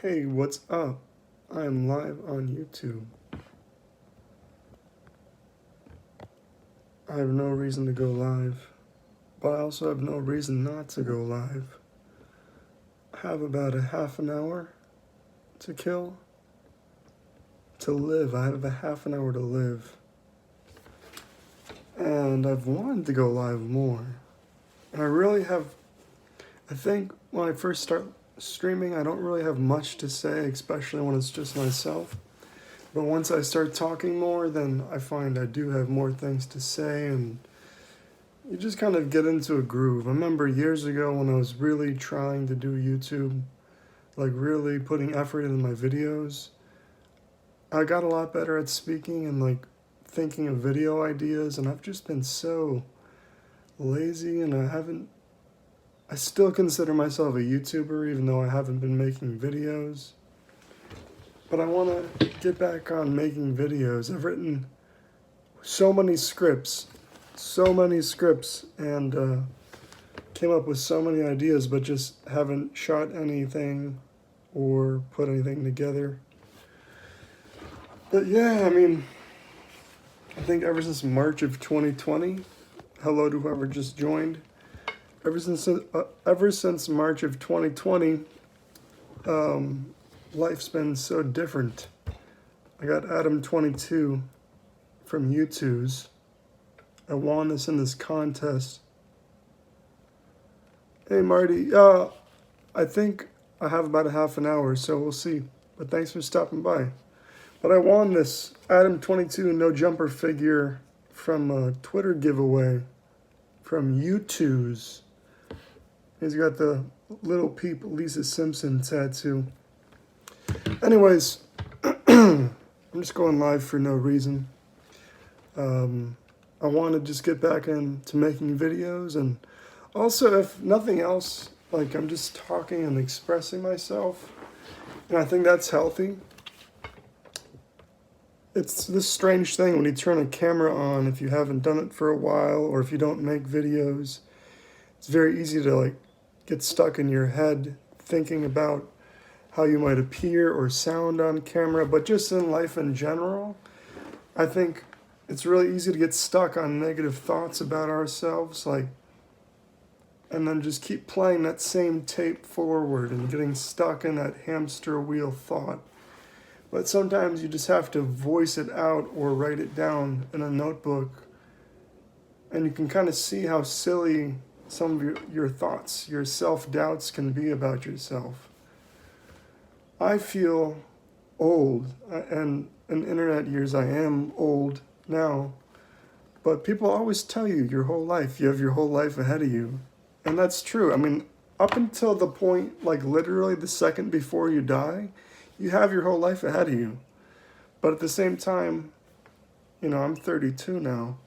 Hey, what's up? I'm live on YouTube. I have no reason to go live, but I also have no reason not to go live. I have about a half an hour to kill. To live, I have a half an hour to live. And I've wanted to go live more. And I think when I first start streaming, I don't really have much to say, especially when it's just myself. But once I start talking more, then I find I do have more things to say, and you just kind of get into a groove. I remember years ago when I was really trying to do YouTube, like really putting effort into my videos, I got a lot better at speaking and like thinking of video ideas, and I've just been so lazy, and I still consider myself a YouTuber even though I haven't been making videos. But I want to get back on making videos. I've written so many scripts, and came up with so many ideas, but just haven't shot anything or put anything together. But yeah, I think ever since March of 2020, hello to whoever just joined. Ever since March of 2020, life's been so different. I got Adam22 from YouTube's. I won this in this contest. Hey Marty, I think I have about a half an hour, so we'll see. But thanks for stopping by. But I won this Adam22 no jumper figure from a Twitter giveaway from YouTube's. He's got the little peep Lisa Simpson tattoo. Anyways, I'm just going live for no reason. I want to just get back into making videos, and also, if nothing else, like I'm just talking and expressing myself, and I think that's healthy. It's this strange thing when you turn a camera on, if you haven't done it for a while, or if you don't make videos, it's very easy to like get stuck in your head thinking about how you might appear or sound on camera, but just in life in general, I think it's really easy to get stuck on negative thoughts about ourselves, and then just keep playing that same tape forward and getting stuck in that hamster wheel thought. But sometimes you just have to voice it out or write it down in a notebook, and you can kind of see how silly some of your thoughts, your self-doubts can be about yourself. I feel old, and in internet years I am old now, but people always tell you your whole life, you have your whole life ahead of you. And that's true. Up until the point, like literally the second before you die, you have your whole life ahead of you. But at the same time, I'm 32 now.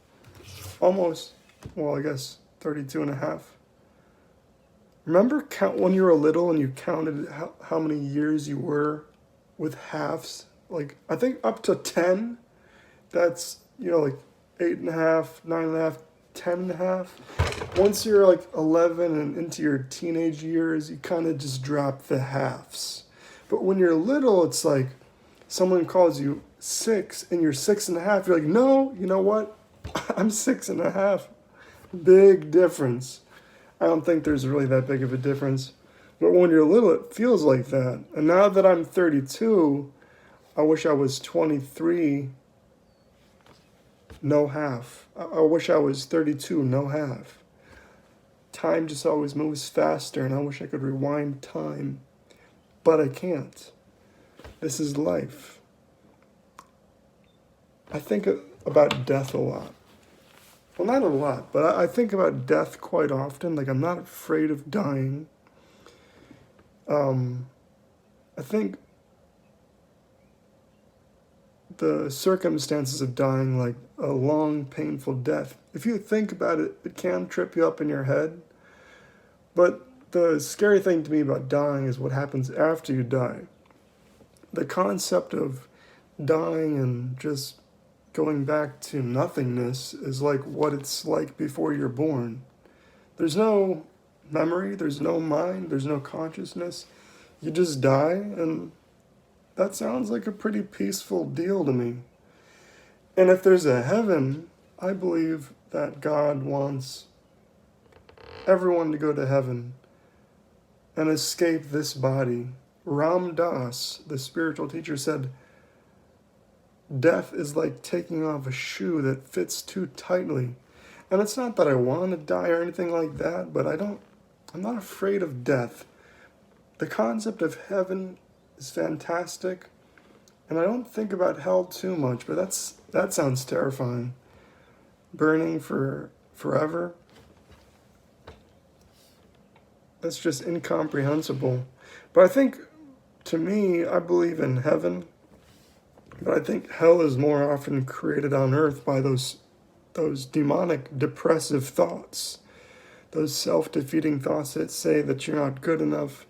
Almost, I guess 32 and a half. Remember when you were little and you counted how many years you were with halves? Like, I think up to 10, that's, like 8.5, 9.5, 10.5. Once you're like 11 and into your teenage years, you kind of just drop the halves. But when you're little, it's like someone calls you 6 and you're 6.5. You're like, no, you know what? I'm 6.5. Big difference. I don't think there's really that big of a difference. But when you're little, it feels like that. And now that I'm 32, I wish I was 23, no half. I wish I was 32, no half. Time just always moves faster, and I wish I could rewind time. But I can't. This is life. I think about death a lot. Well, not a lot, but I think about death quite often. Like, I'm not afraid of dying. I think the circumstances of dying, like a long, painful death, if you think about it, it can trip you up in your head. But the scary thing to me about dying is what happens after you die. The concept of dying and just going back to nothingness is like what it's like before you're born. There's no memory, there's no mind, there's no consciousness. You just die, and that sounds like a pretty peaceful deal to me. And if there's a heaven, I believe that God wants everyone to go to heaven and escape this body. Ram Dass, the spiritual teacher, said, death is like taking off a shoe that fits too tightly. And it's not that I want to die or anything like that, but I'm not afraid of death. The concept of heaven is fantastic, and I don't think about hell too much, but that sounds terrifying. Burning for forever. That's just incomprehensible. But I think, to me, I believe in heaven, but I think hell is more often created on earth by those demonic, depressive thoughts, those self-defeating thoughts that say that you're not good enough,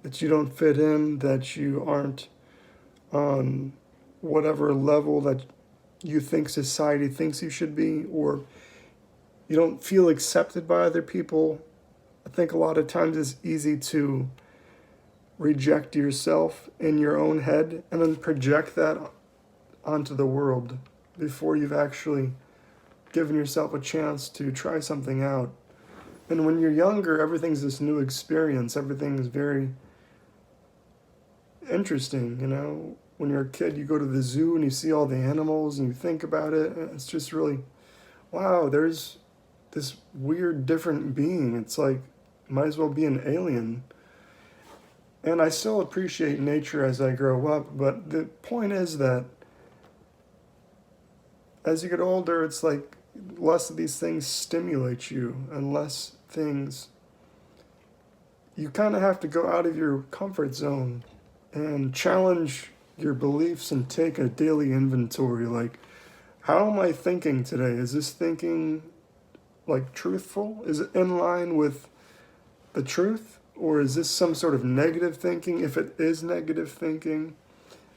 that you don't fit in, that you aren't on whatever level that you think society thinks you should be, or you don't feel accepted by other people. I think a lot of times it's easy to reject yourself in your own head and then project that onto the world before you've actually given yourself a chance to try something out. And when you're younger, everything's this new experience. Everything is very interesting, you know. When you're a kid, you go to the zoo and you see all the animals and you think about it. And it's just really, wow, there's this weird, different being. It's like, might as well be an alien. And I still appreciate nature as I grow up. But the point is that as you get older, it's like less of these things stimulate you, and less things, you kind of have to go out of your comfort zone and challenge your beliefs and take a daily inventory. Like, how am I thinking today? Is this thinking like truthful? Is it in line with the truth? Or is this some sort of negative thinking? If it is negative thinking,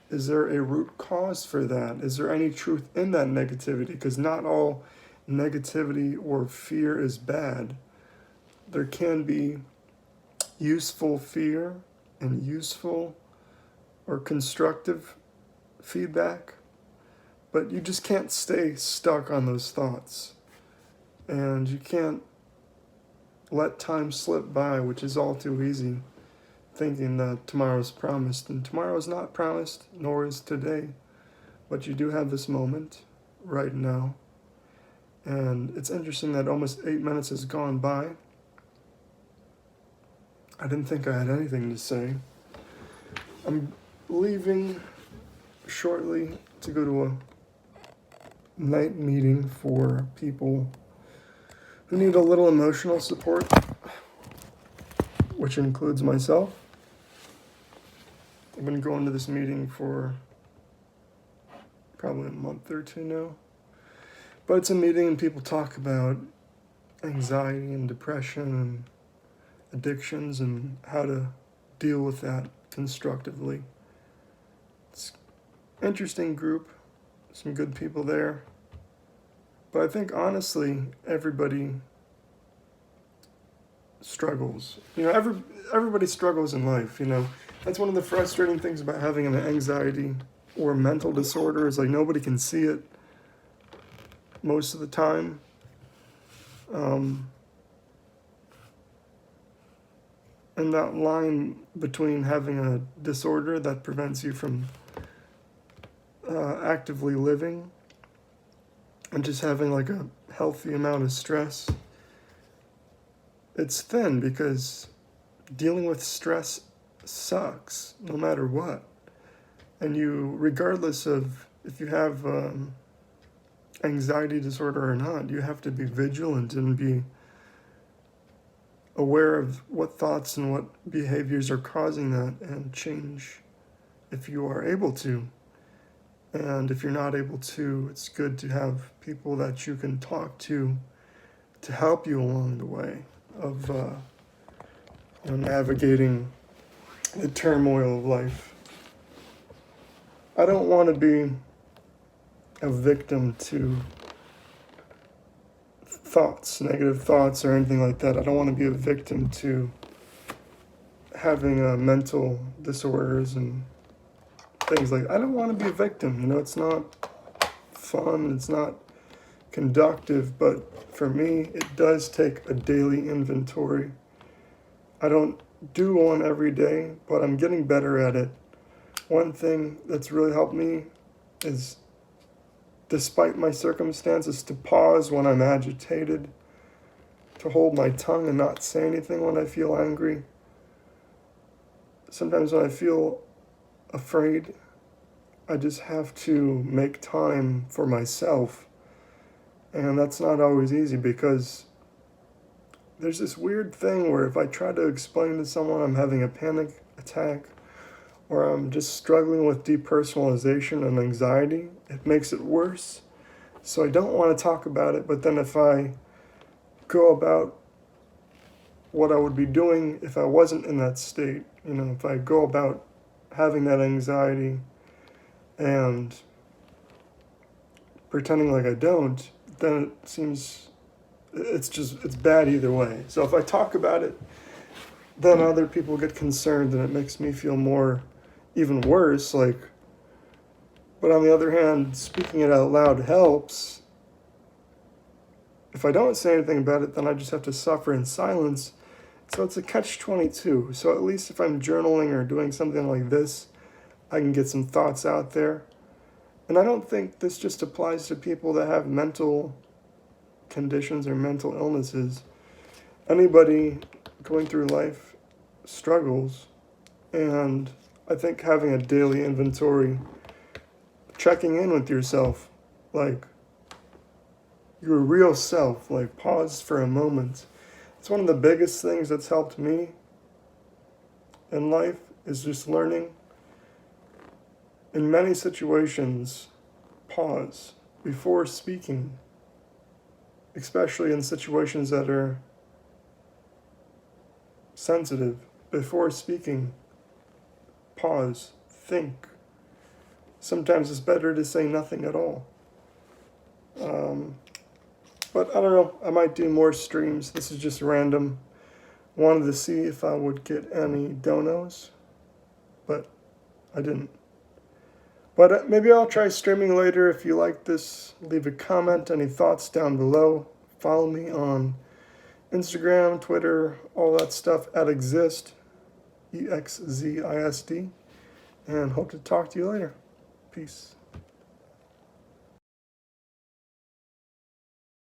is there a root cause for that? Is there any truth in that negativity? Because not all negativity or fear is bad. There can be useful fear and useful or constructive feedback, but you just can't stay stuck on those thoughts. And you can't let time slip by, which is all too easy, thinking that tomorrow's promised. And tomorrow is not promised, nor is today. But you do have this moment right now. And it's interesting that almost 8 minutes has gone by. I didn't think I had anything to say. I'm leaving shortly to go to a night meeting for people who need a little emotional support, which includes myself. I've been going to this meeting for probably a month or two now. But it's a meeting and people talk about anxiety and depression and addictions and how to deal with that constructively. It's an interesting group, some good people there. But I think honestly, everybody struggles. You know, everybody struggles in life, you know. That's one of the frustrating things about having an anxiety or mental disorder, is like nobody can see it most of the time. And that line between having a disorder that prevents you from actively living and just having like a healthy amount of stress, it's thin, because dealing with stress sucks no matter what. And you, regardless of if you have anxiety disorder or not, you have to be vigilant and be aware of what thoughts and what behaviors are causing that, and change if you are able to. And if you're not able to, it's good to have people that you can talk to help you along the way of navigating the turmoil of life. I don't want to be a victim to thoughts, negative thoughts or anything like that. I don't want to be a victim to having mental disorders and things like, I don't want to be a victim, you know, it's not fun, it's not conductive, but for me, it does take a daily inventory. I don't do one every day, but I'm getting better at it. One thing that's really helped me is, despite my circumstances, to pause when I'm agitated, to hold my tongue and not say anything when I feel angry. Sometimes when I feel afraid, I just have to make time for myself. And that's not always easy, because there's this weird thing where if I try to explain to someone I'm having a panic attack or I'm just struggling with depersonalization and anxiety, it makes it worse. So I don't want to talk about it, but then if I go about what I would be doing if I wasn't in that state, you know, if I go about having that anxiety and pretending like I don't, then it seems it's bad either way. So if I talk about it, then other people get concerned and it makes me feel more, even worse, like, but on the other hand, speaking it out loud helps. If I don't say anything about it, then I just have to suffer in silence. So it's a catch-22. So at least if I'm journaling or doing something like this, I can get some thoughts out there. And I don't think this just applies to people that have mental conditions or mental illnesses. Anybody going through life struggles, and I think having a daily inventory, checking in with yourself, like your real self, like pause for a moment. It's one of the biggest things that's helped me in life, is just learning in many situations, pause before speaking, especially in situations that are sensitive. Before speaking, pause, think. Sometimes it's better to say nothing at all. But I don't know, I might do more streams. This is just random. Wanted to see if I would get any donos, but I didn't. But maybe I'll try streaming later. If you like this, leave a comment, any thoughts down below. Follow me on Instagram, Twitter, all that stuff at exzisd, exzisd, and hope to talk to you later. Peace.